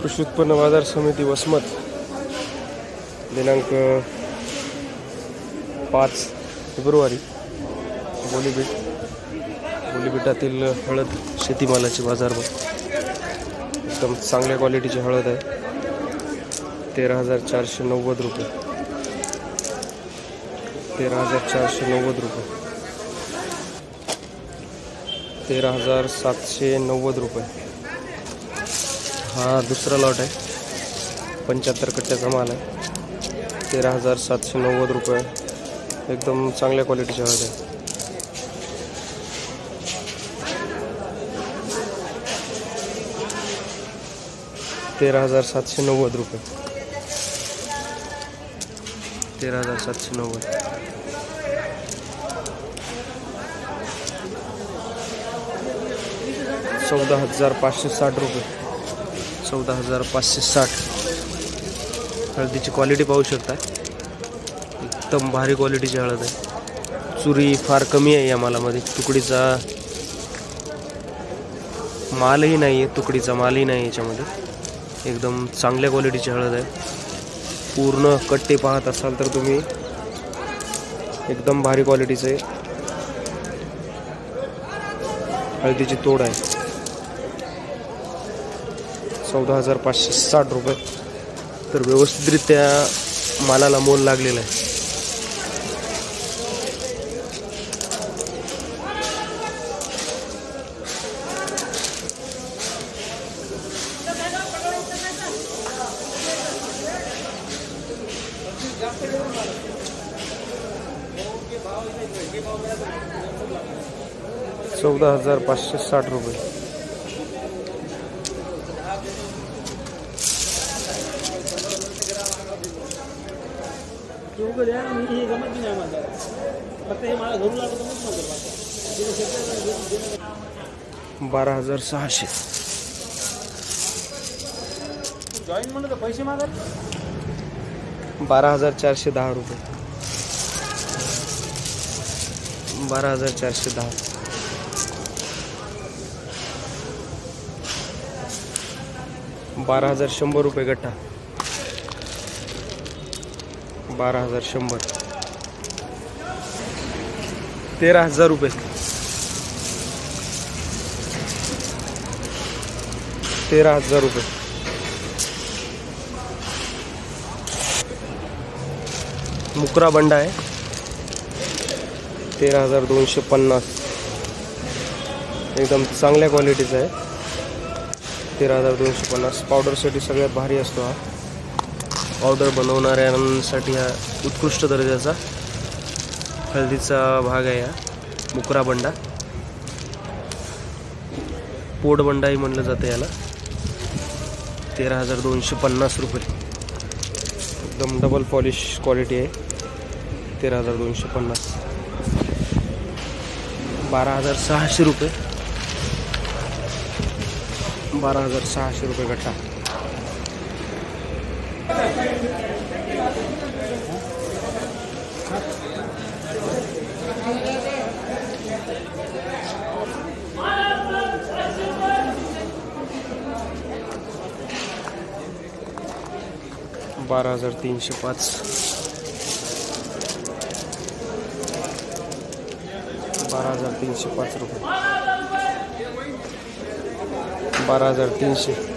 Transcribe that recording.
कृषी उत्पन्न बाजार समिती वसमत दिनांक 5 फेब्रुवारी बोलीबीटातील हळद शेतीमालाची बाजारभाव एकदम चांगल्या क्वालिटीची हळद आहे 13,490 रुपये 13,490 रुपये 13,790 रुपये। हा दुसरा लॉट आहे 75 कट्ट्याचा माल आहे 13,790 रुपये एकदम चांगल्या क्वालिटीची हळद आहे। 13,790 रुपये 13,790 14,560 रुपये 14,560 हळदीची क्वालिटी पाहू शकता एकदम भारी क्वालिटीची हळद आहे। चुरी फार कमी आहे या मालामध्ये तुकडीचा मालही नाही आहे तुकडीचा मालही नाही याच्यामध्ये एकदम चांगल्या क्वालिटीची हळद आहे। पूर्ण कट्टे पाहत असाल तर तुम्ही एकदम भारी क्वालिटीचे हळदीची तोड आहे 14,560 रुपये तर व्यवस्थितरित्या मालाला मोल लागलेला आहे। ₹14,560 रुपये ₹12,600 12,410 रुपये 12,410 12,100 रुपये गट्टा 12,100 13,000 रुपये 13,000 रुपये मुकरा बंडा आहे 13,250 एकदम चांगल्या क्वालिटीचा आहे 13,250 पावडरसाठी सगळ्यात भारी असतो हा पावडर बनवणाऱ्यांसाठी हा उत्कृष्ट दर्जाचा हळदीचा भाग आहे हा मुकरा बंडा पोड बंडाही म्हणलं जातं याला 13,250 रुपये एकदम डबल पॉलिश क्वालिटी आहे 13,250 12,600 रुपये 12,600 रुपये गट्टा ₹12,305 ₹12,305 रुपये 12,300